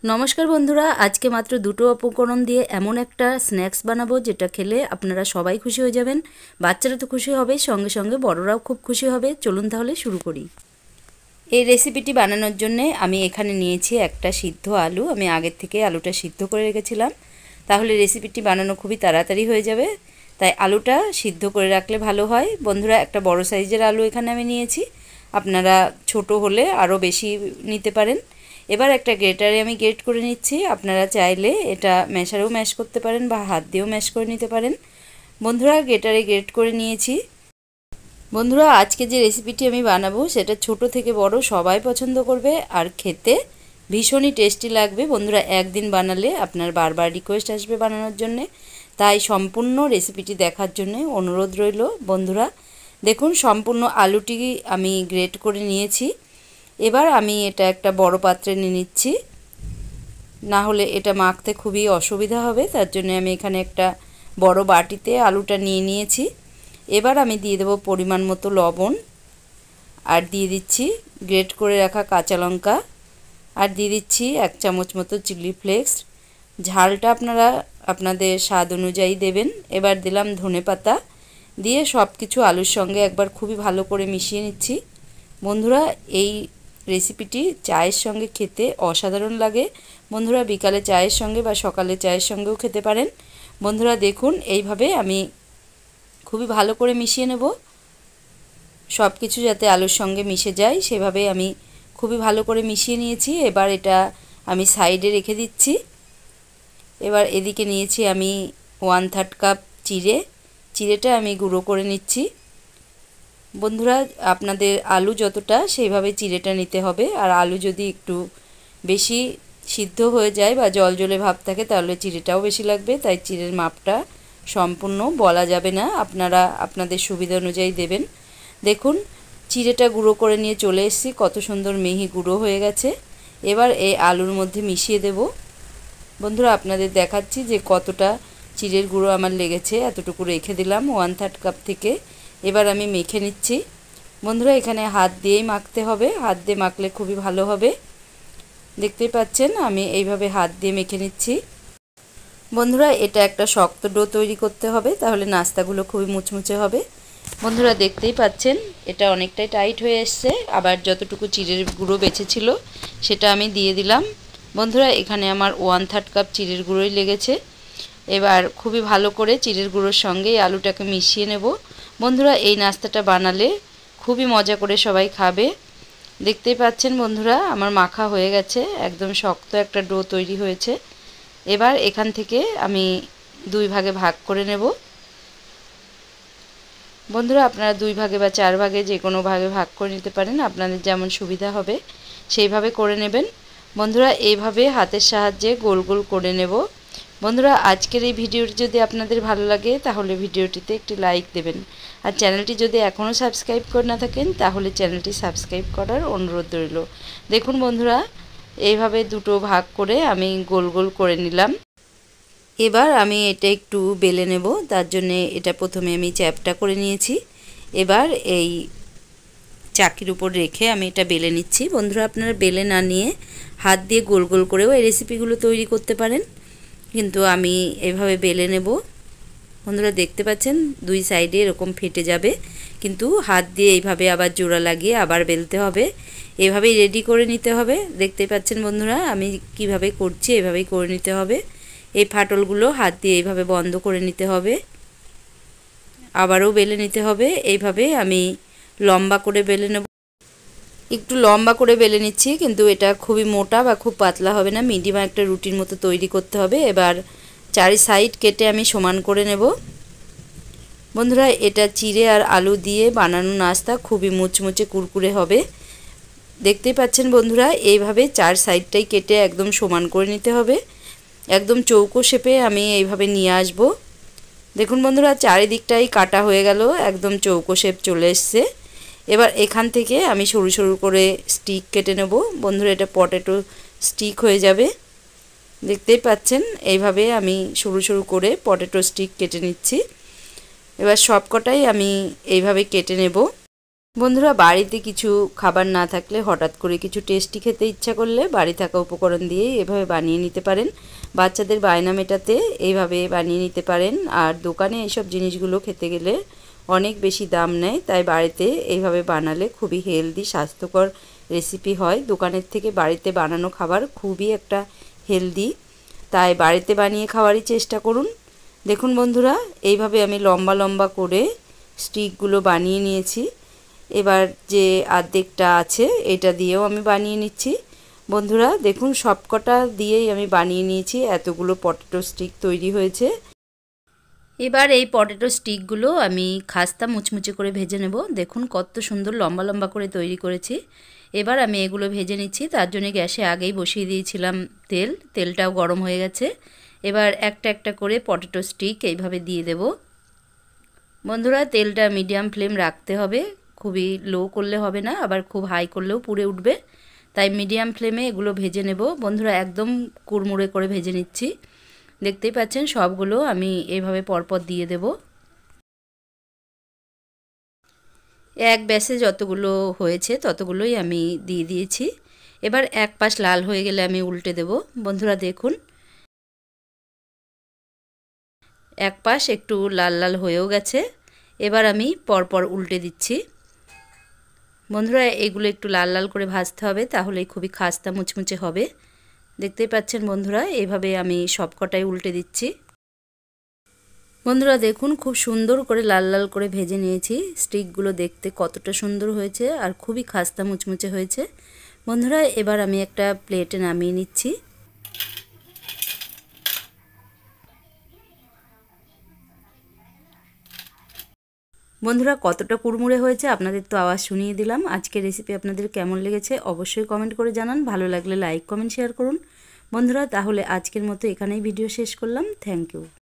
নমস্কার বন্ধুরা, আজকে মাত্র দুটো উপকরণ দিয়ে এমন একটা স্ন্যাক্স বানাবো যেটা খেলে আপনারা সবাই খুশি হয়ে যাবেন। বাচ্চারা তো খুশি হবে, সঙ্গে সঙ্গে বড়রাও খুব খুশি হবে। চলুন তাহলে শুরু করি। এই রেসিপিটি বানানোর জন্য আমি এখানে নিয়েছি একটা সিদ্ধ আলু। আমি আগের থেকে আলুটা সিদ্ধ করে রেখেছিলাম, তাহলে রেসিপিটি বানানো খুবই তাড়াতাড়ি হয়ে যাবে। তাই আলুটা সিদ্ধ করে রাখলে ভালো হয়। বন্ধুরা, একটা বড় সাইজের আলু এখানে আমি নিয়েছি, আপনারা ছোট হলে আরও বেশি নিতে পারেন। এবার একটা গ্রেটারে আমি গ্রেট করে নিচ্ছি। আপনারা চাইলে এটা ম্যাশারেও ম্যাশ করতে পারেন বা হাত দিয়েও ম্যাশ করে নিতে পারেন। বন্ধুরা, গ্রেটারে গ্রেট করে নিয়েছি। বন্ধুরা, আজকে যে রেসিপিটি আমি বানাবো সেটা ছোট থেকে বড় সবাই পছন্দ করবে আর খেতে ভীষণই টেস্টি লাগবে। বন্ধুরা, একদিন বানালে আপনার বারবার রিকোয়েস্ট আসবে বানানোর জন্যে, তাই সম্পূর্ণ রেসিপিটি দেখার জন্য অনুরোধ রইল। বন্ধুরা দেখুন, সম্পূর্ণ আলুটি আমি গ্রেট করে নিয়েছি। এবার আমি এটা একটা বড় পাত্রে নিয়ে নিচ্ছি, না হলে এটা মাখতে খুবই অসুবিধা হবে। তার জন্য আমি এখানে একটা বড় বাটিতে আলুটা নিয়ে নিয়েছি। এবার আমি দিয়ে দেবো পরিমাণ মতো লবণ, আর দিয়ে দিচ্ছি গ্রেট করে রাখা কাঁচা লঙ্কা, আর দিয়ে দিচ্ছি 1 চামচ মতো চিলি ফ্লেক্স। ঝালটা আপনারা আপনাদের স্বাদ অনুযায়ী দেবেন। এবার দিলাম ধনেপাতা, দিয়ে সব কিছু আলুর সঙ্গে একবার খুবই ভালো করে মিশিয়ে নিচ্ছি। বন্ধুরা, এই রেসিপিটি চায়ের সঙ্গে খেতে অসাধারণ লাগে। বন্ধুরা, বিকালে চায়ের সঙ্গে বা সকালে চায়ের সঙ্গেও খেতে পারেন। বন্ধুরা দেখুন, এইভাবে আমি খুবই ভালো করে মিশিয়ে নেব। সব কিছু যাতে আলুর সঙ্গে মিশে যায় সেভাবে আমি খুবই ভালো করে মিশিয়ে নিয়েছি। এবার এটা আমি সাইডে রেখে দিচ্ছি। এবার এদিকে নিয়েছি আমি 1/3 কাপ চিড়েটা আমি গুঁড়ো করে নিচ্ছি। বন্ধুরা, আপনাদের আলু যতটা সেইভাবে চিড়েটা নিতে হবে। আর আলু যদি একটু বেশি সিদ্ধ হয়ে যায় বা জল জলে ভাব থাকে তাহলে চিড়েটাও বেশি লাগবে। তাই চিড়ের মাপটা সম্পূর্ণ বলা যাবে না, আপনারা আপনাদের সুবিধা অনুযায়ী দেবেন। দেখুন, চিড়েটা গুঁড়ো করে নিয়ে চলে এসেছি, কত সুন্দর মিহি গুঁড়ো হয়ে গেছে। এবার এই আলুর মধ্যে মিশিয়ে দেব। বন্ধুরা, আপনাদের দেখাচ্ছি যে কতটা চিড়ের গুঁড়ো আমার লেগেছে, এতটুকু রেখে দিলাম 1/3 কাপ থেকে। এবার আমি মেখে নিচ্ছি। বন্ধুরা, এখানে হাত দিয়েই মাখতে হবে, হাত দিয়ে মাখলে খুবই ভালো হবে। দেখতেই পাচ্ছেন আমি এইভাবে হাত দিয়ে মেখে নিচ্ছি। বন্ধুরা, এটা একটা শক্ত ডো তৈরি করতে হবে, তাহলে নাস্তাগুলো খুবই মুচমুচে হবে। বন্ধুরা দেখতেই পাচ্ছেন এটা অনেকটাই টাইট হয়ে এসছে। আবার যতটুকু চিড়ের গুঁড়ো বেঁচেছিল সেটা আমি দিয়ে দিলাম। বন্ধুরা, এখানে আমার 1/3 কাপ চিড়ের গুঁড়োই লেগেছে। এবার খুবই ভালো করে চিড়ের গুঁড়োর সঙ্গে এই আলুটাকে মিশিয়ে নেব। বন্ধুরা, এই নাস্তাটা বানালে খুবই মজা করে সবাই খাবে। দেখতেই পাচ্ছেন বন্ধুরা, আমার মাখা হয়ে গেছে, একদম শক্ত একটা ডো তৈরি হয়েছে। এবার এখান থেকে আমি 2 ভাগে ভাগ করে নেব। বন্ধুরা, আপনারা 2 ভাগে বা 4 ভাগে যে কোনো ভাগে ভাগ করে নিতে পারেন, আপনাদের যেমন সুবিধা হবে সেইভাবে করে নেবেন। বন্ধুরা, এইভাবে হাতের সাহায্যে গোল গোল করে নেব। বন্ধুরা, আজকের এই ভিডিওটি যদি আপনাদের ভালো লাগে তাহলে ভিডিওটিতে একটি লাইক দেবেন। আর চ্যানেলটি যদি এখনও সাবস্ক্রাইব করে না থাকেন তাহলে চ্যানেলটি সাবস্ক্রাইব করার অনুরোধ রইল। দেখুন বন্ধুরা, এইভাবে দুটো ভাগ করে আমি গোল গোল করে নিলাম। এবার আমি এটা একটু বেলে নেব, তার জন্যে এটা প্রথমে আমি চ্যাপটা করে নিয়েছি। এবার এই চাকির উপর রেখে আমি এটা বেলে নিচ্ছি। বন্ধুরা, আপনারা বেলে না নিয়ে হাত দিয়ে গোল গোল করেও এই রেসিপিগুলো তৈরি করতে পারেন, কিন্তু আমি এভাবে বেলে নেব। বন্ধুরা দেখতে পাচ্ছেন 2 সাইডে এরকম ফেটে যাবে, কিন্তু হাত দিয়ে এইভাবে আবার জোড়া লাগিয়ে আবার বেলতে হবে। এভাবেই রেডি করে নিতে হবে। দেখতে পাচ্ছেন বন্ধুরা আমি কিভাবে করছি, এভাবেই করে নিতে হবে। এই ফাটলগুলো হাত দিয়ে এইভাবে বন্ধ করে নিতে হবে, আবারও বেলে নিতে হবে। এইভাবে আমি লম্বা করে বেলে নেব। একটু লম্বা করে বেলে নিচ্ছি, কিন্তু এটা খুবই মোটা বা খুব পাতলা হবে না, মিডিয়াম একটা রুটির মতো তৈরি করতে হবে। এবার 4 সাইড কেটে আমি সমান করে নেব। বন্ধুরা, এটা চিড়ে আর আলু দিয়ে বানানো নাস্তা খুবই মুচমুচে কুরকুরে হবে। দেখতেই পাচ্ছেন বন্ধুরা, এইভাবে 4 সাইডটাই কেটে একদম সমান করে নিতে হবে। একদম চৌকো শেপে আমি এইভাবে নিয়ে আসব। দেখুন বন্ধুরা, চারিদিকটাই কাটা হয়ে গেল, একদম চৌকো শেপ চলে এসছে। এবার এখান থেকে আমি সরু সরু করে স্টিক কেটে নেব। বন্ধুরা, এটা পটেটো স্টিক হয়ে যাবে। দেখতেই পাচ্ছেন এইভাবে আমি সরু সরু করে পটেটো স্টিক কেটে নিচ্ছি। এবার সবকটাই আমি এইভাবে কেটে নেব। বন্ধুরা, বাড়িতে কিছু খাবার না থাকলে হঠাৎ করে কিছু টেস্টি খেতে ইচ্ছা করলে বাড়ি থাকা উপকরণ দিয়েই এভাবে বানিয়ে নিতে পারেন। বাচ্চাদের বায়না মেটাতে এইভাবে বানিয়ে নিতে পারেন। আর দোকানে এইসব জিনিসগুলো খেতে গেলে অনেক বেশি দাম নেয়, তাই বাড়িতে এইভাবে বানালে খুবই হেলদি স্বাস্থ্যকর রেসিপি হয়। দোকানের থেকে বাড়িতে বানানো খাবার খুবই একটা হেলদি, তাই বাড়িতে বানিয়ে খাওয়ারই চেষ্টা করুন। দেখুন বন্ধুরা, এইভাবে আমি লম্বা লম্বা করে স্টিকগুলো বানিয়ে নিয়েছি। এবার যে অর্ধেকটা আছে এটা দিয়েও আমি বানিয়ে নিচ্ছি। বন্ধুরা দেখুন, সবকটা দিয়েই আমি বানিয়ে নিয়েছি। এতগুলো পটেটো স্টিক তৈরি হয়েছে। এবার এই পটেটো স্টিকগুলো আমি খাস্তা মুচমুচে করে ভেজে নেব। দেখুন কত সুন্দর লম্বা লম্বা করে তৈরি করেছি। এবার আমি এগুলো ভেজে নিচ্ছি। তার জন্য গ্যাসে আগেই বসিয়ে দিয়েছিলাম তেলটাও গরম হয়ে গেছে। এবার একটা একটা করে পটেটো স্টিক এইভাবে দিয়ে দেব। বন্ধুরা, তেলটা মিডিয়াম ফ্লেম রাখতে হবে, খুবই লো করলে হবে না, আবার খুব হাই করলেও পুড়ে উঠবে। তাই মিডিয়াম ফ্লেমে এগুলো ভেজে নেব। বন্ধুরা, একদম কুড়মুড়ে করে ভেজে নিচ্ছি। দেখতেই পাচ্ছেন সবগুলো আমি এইভাবে পরপর দিয়ে দেব। এক ব্যাচে যতগুলো হয়েছে ততগুলোই আমি দিয়ে দিয়েছি। এবার এক পাশ লাল হয়ে গেলে আমি উল্টে দেব। বন্ধুরা দেখুন, এক পাশ একটু লাল লাল হয়েও গেছে। এবার আমি পরপর উল্টে দিচ্ছি। বন্ধুরা, এগুলো একটু লাল লাল করে ভাজতে হবে, তাহলেই খুবই খাস্তা মুচমুচে হবে। দেখতেই পাচ্ছেন বন্ধুরা, এইভাবে আমি সবকটাই উল্টে দিচ্ছি। বন্ধুরা দেখুন, খুব সুন্দর করে লাল লাল করে ভেজে নিয়েছি। স্টিকগুলো দেখতে কতটা সুন্দর হয়েছে আর খুবই খাস্তা মুচমুচে হয়েছে। বন্ধুরা, এবার আমি একটা প্লেটে নামিয়ে নিচ্ছি। বন্ধুরা, কতটা কুড়মুড়ে হয়েছে আপনাদের তো আওয়াজ শুনিয়ে দিলাম। আজকের রেসিপি আপনাদের কেমন লেগেছে অবশ্যই কমেন্ট করে জানান। ভালো লাগলে লাইক কমেন্ট শেয়ার করুন। বন্ধুরা, তাহলে আজকের মতো এখানেই ভিডিও শেষ করলাম। Thank you.